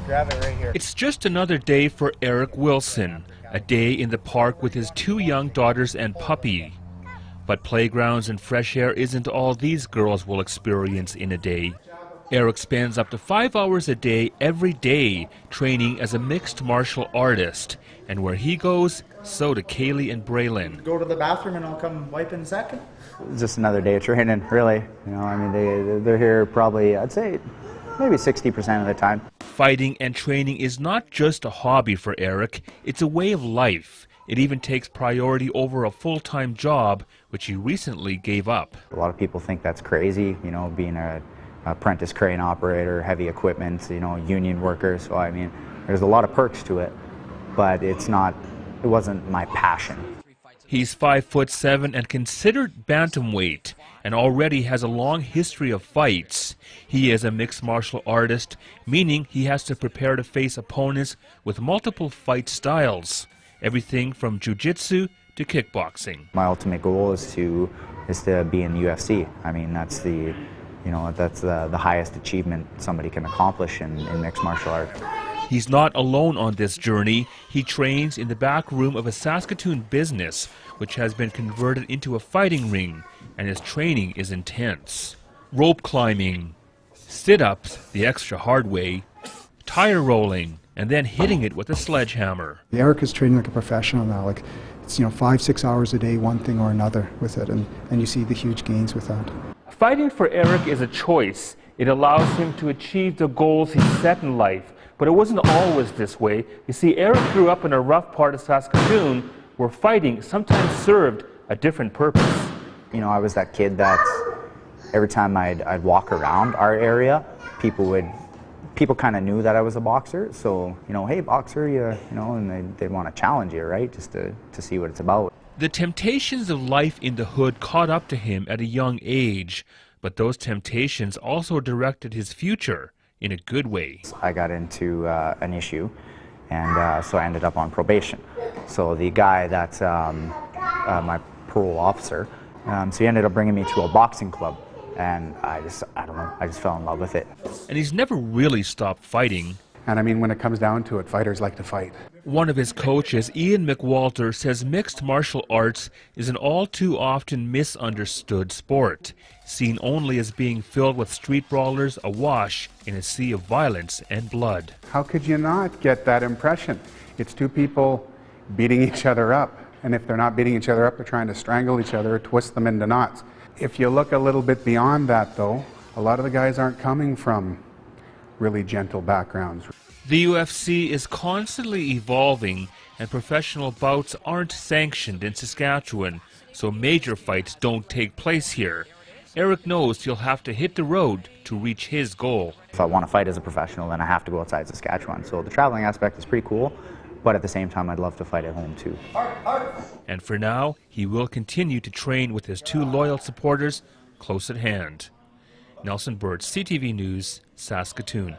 Grab it right here. It's just another day for Eric Wilson, a day in the park with his 2 young daughters and puppy. But playgrounds and fresh air isn't all these girls will experience in a day. Eric spends up to 5 hours a day every day training as a mixed martial artist. And where he goes, so do Kaylee and Braylon. Go to the bathroom and I'll come wipe in a second. It's just another day of training, really. You know, I mean, they're here probably, I'd say, maybe 60% of the time. Fighting and training is not just a hobby for Eric, it's a way of life. It even takes priority over a full-time job, which he recently gave up. A lot of people think that's crazy, you know, being an apprentice crane operator, heavy equipment, you know, union worker. So, I mean, there's a lot of perks to it, but it wasn't my passion. He's 5'7" and considered bantamweight, and already has a long history of fights. He is a mixed martial artist, meaning he has to prepare to face opponents with multiple fight styles. Everything from jiu-jitsu to kickboxing. My ultimate goal is to be in the UFC. I mean, that's the highest achievement somebody can accomplish in mixed martial arts. He's not alone on this journey. He trains in the back room of a Saskatoon business, which has been converted into a fighting ring, and his training is intense. Rope climbing, sit-ups the extra hard way, tire rolling, and then hitting it with a sledgehammer. Eric is training like a professional now. Like, it's 5-6 hours a day, one thing or another with it, and you see the huge gains with that. Fighting for Eric is a choice. It allows him to achieve the goals he set in life. But it wasn't always this way. You see, Eric grew up in a rough part of Saskatoon where fighting sometimes served a different purpose. You know, I was that kid that every time I'd walk around our area, people kind of knew that I was a boxer. So, you know, hey, boxer, and they'd want to challenge you, right, just to see what it's about. The temptations of life in the hood caught up to him at a young age, but those temptations also directed his future in a good way. I got into an issue, and so I ended up on probation. So the guy that's my parole officer, so he ended up bringing me to a boxing club, and I just fell in love with it. And he's never really stopped fighting. And I mean, when it comes down to it, fighters like to fight. One of his coaches, Ian McWalter, says mixed martial arts is an all too often misunderstood sport, seen only as being filled with street brawlers awash in a sea of violence and blood. How could you not get that impression? It's two people beating each other up, and if they're not beating each other up, they're trying to strangle each other or twist them into knots. If you look a little bit beyond that, though, a lot of the guys aren't coming from really gentle backgrounds. The UFC is constantly evolving, and professional bouts aren't sanctioned in Saskatchewan, so major fights don't take place here. Eric knows he'll have to hit the road to reach his goal. If I want to fight as a professional, then I have to go outside Saskatchewan. So the traveling aspect is pretty cool, but at the same time, I'd love to fight at home too. And for now, he will continue to train with his 2 loyal supporters close at hand. Nelson Bird, CTV News, Saskatoon.